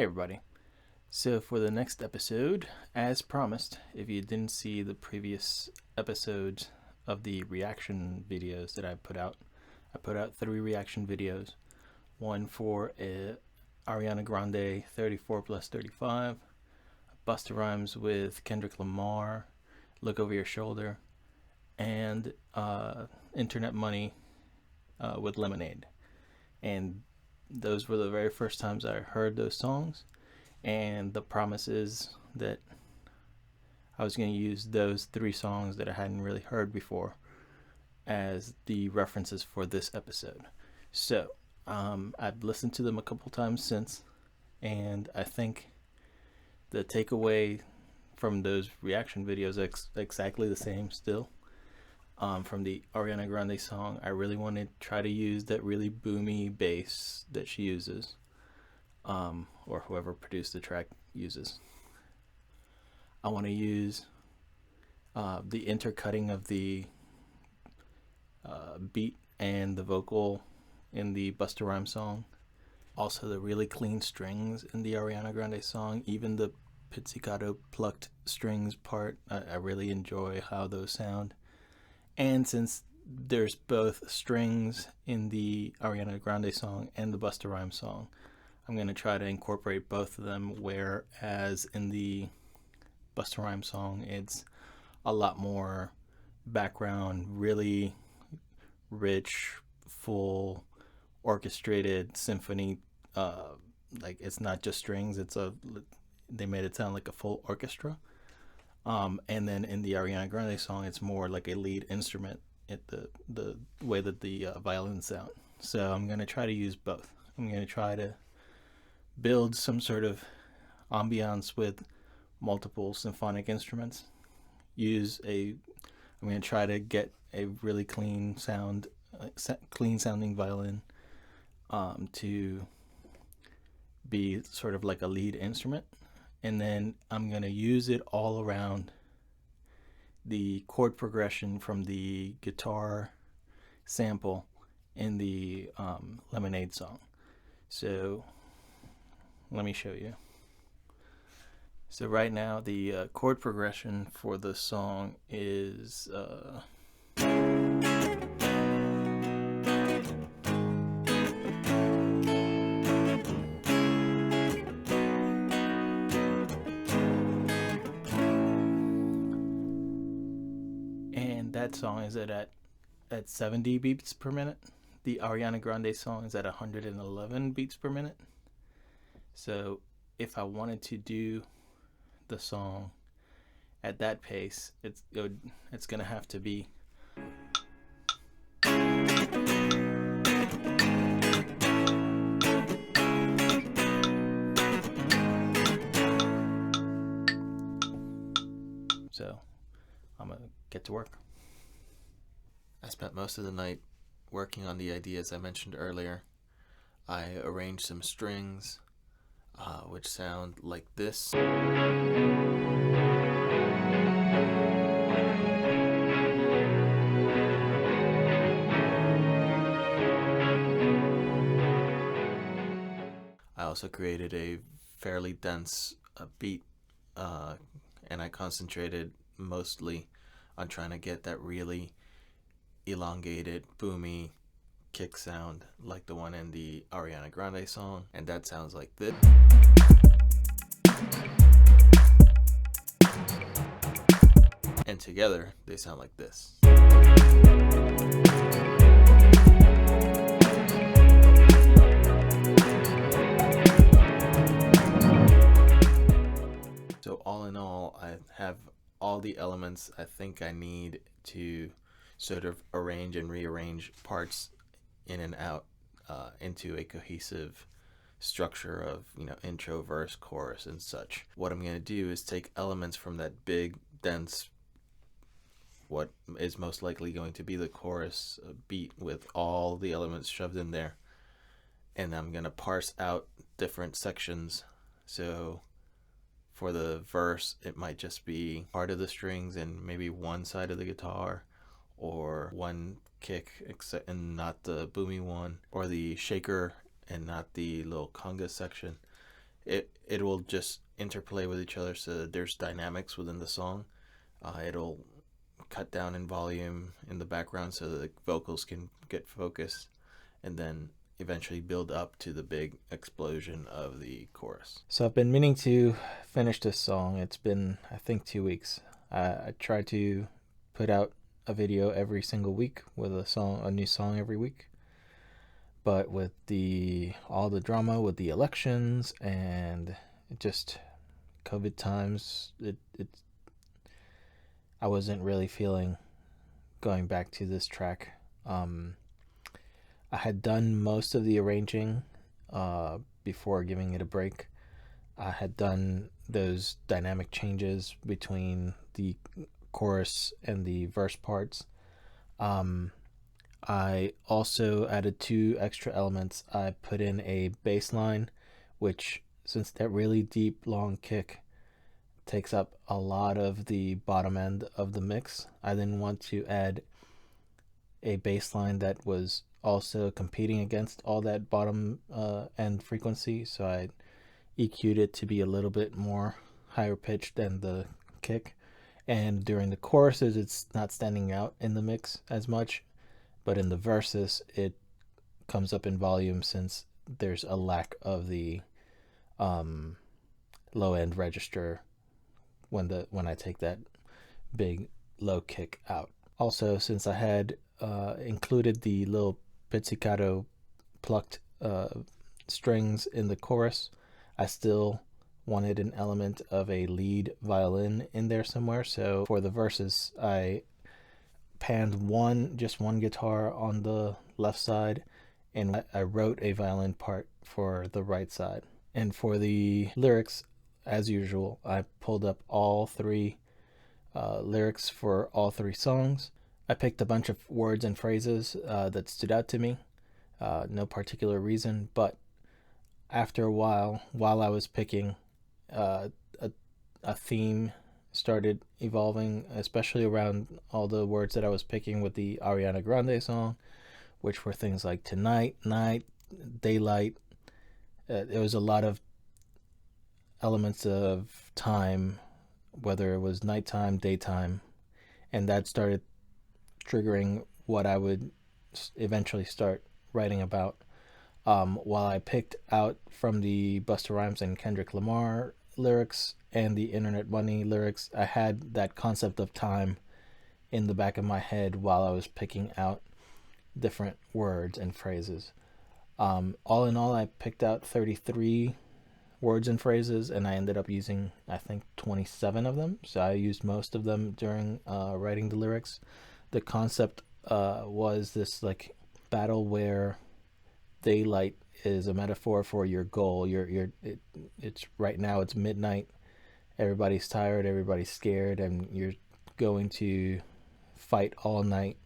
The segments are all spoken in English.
Hey everybody. So for the next episode, as promised, if you didn't see the previous episodes of the reaction videos that I put out 3 reaction videos. One for Ariana Grande 34 plus 35, Busta Rhymes with Kendrick Lamar, Look Over Your Shoulder, and Internet Money with Lemonade. And those were the very first times I heard those songs. And the promise is that I was going to use those 3 songs that I hadn't really heard before as the references for this episode. So I've listened to them a couple times since, and I think the takeaway from those reaction videos is exactly the same still. From the Ariana Grande song, I really want to try to use that really boomy bass that she uses, or whoever produced the track uses. I want to use the intercutting of the beat and the vocal in the Busta Rhymes song. Also the really clean strings in the Ariana Grande song, even the pizzicato plucked strings part. I really enjoy how those sound. And since there's both strings in the Ariana Grande song and the Busta Rhymes song, I'm going to try to incorporate both of them, whereas in the Busta Rhymes song it's a lot more background, really rich, full, orchestrated symphony. Like it's not just strings, they made it sound like a full orchestra. And then in the Ariana Grande song, it's more like a lead instrument at the way that the violins sound. So I'm going to try to use both. I'm going to try to build some sort of ambiance with multiple symphonic instruments. I'm going to try to get a really clean sounding violin to be sort of like a lead instrument. And then I'm going to use it all around the chord progression from the guitar sample in the Lemonade song. So let me show you. So right now the chord progression for the song is and that song is at 70 beats per minute. The Ariana Grande song is at 111 beats per minute. So if I wanted to do the song at that pace, it's gonna have to be so I'm gonna get to work. I spent most of the night working on the ideas I mentioned earlier. I arranged some strings, which sound like this. I also created a fairly dense beat, and I concentrated mostly on trying to get that really elongated, boomy kick sound like the one in the Ariana Grande song, and that sounds like this. And together they sound like this. So all in all, I have all the elements I think I need to sort of arrange and rearrange parts in and out into a cohesive structure of, intro, verse, chorus, and such. What I'm going to do is take elements from that big, dense, what is most likely going to be the chorus beat with all the elements shoved in there, and I'm going to parse out different sections. So for the verse, it might just be part of the strings and maybe one side of the guitar, or one kick and not the boomy one, or the shaker and not the little conga section. it will just interplay with each other so that there's dynamics within the song. It'll cut down in volume in the background so that the vocals can get focused, and then eventually build up to the big explosion of the chorus. So I've been meaning to finish this song. It's been, I think, 2 weeks. I try to put out a video every single week with a new song every week. But with all the drama with the elections and just COVID times, I wasn't really feeling going back to this track. I had done most of the arranging before giving it a break. I had done those dynamic changes between the chorus and the verse parts. I also added 2 extra elements. I put in a bass line, which, since that really deep, long kick takes up a lot of the bottom end of the mix, I didn't want to add a bass line that was also competing against all that bottom end frequency, so I EQ'd it to be a little bit more higher pitched than the kick. And during the choruses, it's not standing out in the mix as much, but in the verses, it comes up in volume since there's a lack of the low end register when I take that big low kick out. Also, since I had included the little pizzicato plucked strings in the chorus, I still wanted an element of a lead violin in there somewhere. So for the verses, I panned just one guitar on the left side, and I wrote a violin part for the right side. And for the lyrics, as usual, I pulled up all 3 lyrics for all 3 songs. I picked a bunch of words and phrases that stood out to me. No particular reason, but after a while I was picking, a theme started evolving, especially around all the words that I was picking with the Ariana Grande song, which were things like tonight, night, daylight. There was a lot of elements of time, whether it was nighttime, daytime, and that started triggering what I would eventually start writing about. While I picked out from the Busta Rhymes and Kendrick Lamar lyrics and the Internet Money lyrics, I had that concept of time in the back of my head while I was picking out different words and phrases. All in all, I picked out 33 words and phrases, and I ended up using, I think, 27 of them. So I used most of them during writing the lyrics. The concept was this like battle where daylight is a metaphor for your goal. It's right now, it's midnight. Everybody's tired, everybody's scared, and you're going to fight all night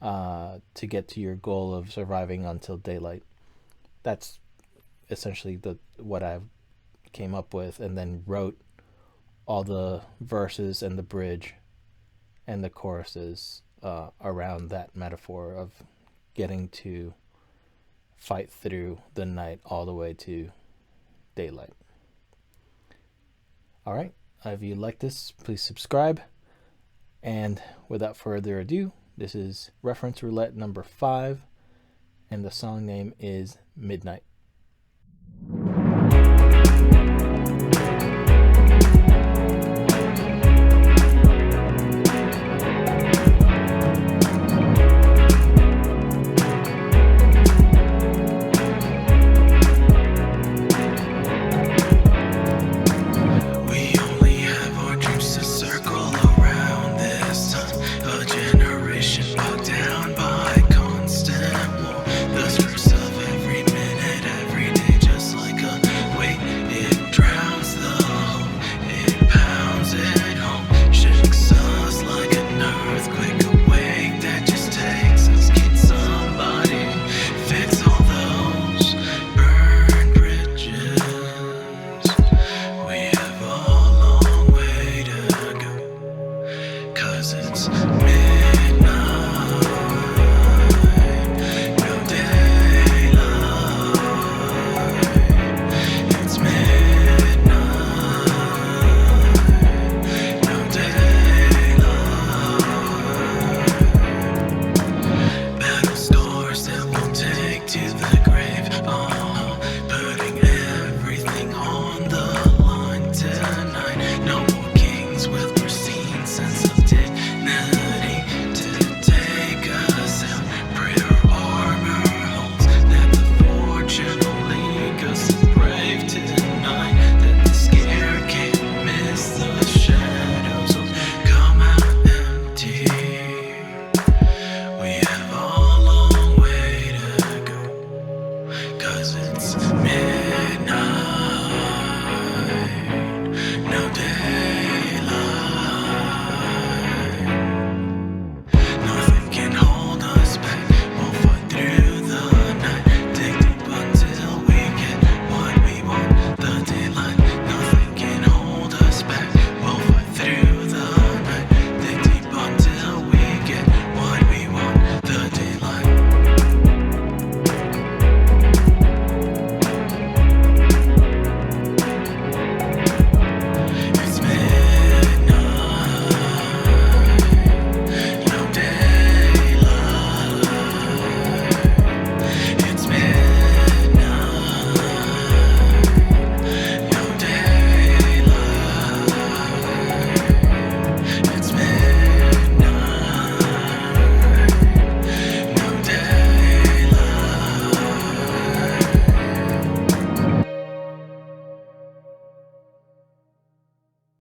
to get to your goal of surviving until daylight. That's essentially what I came up with, and then wrote all the verses and the bridge and the choruses around that metaphor of getting to fight through the night all the way to daylight. All right, if you like this, please subscribe. And without further ado, this is reference roulette number 5, and the song name is Midnight.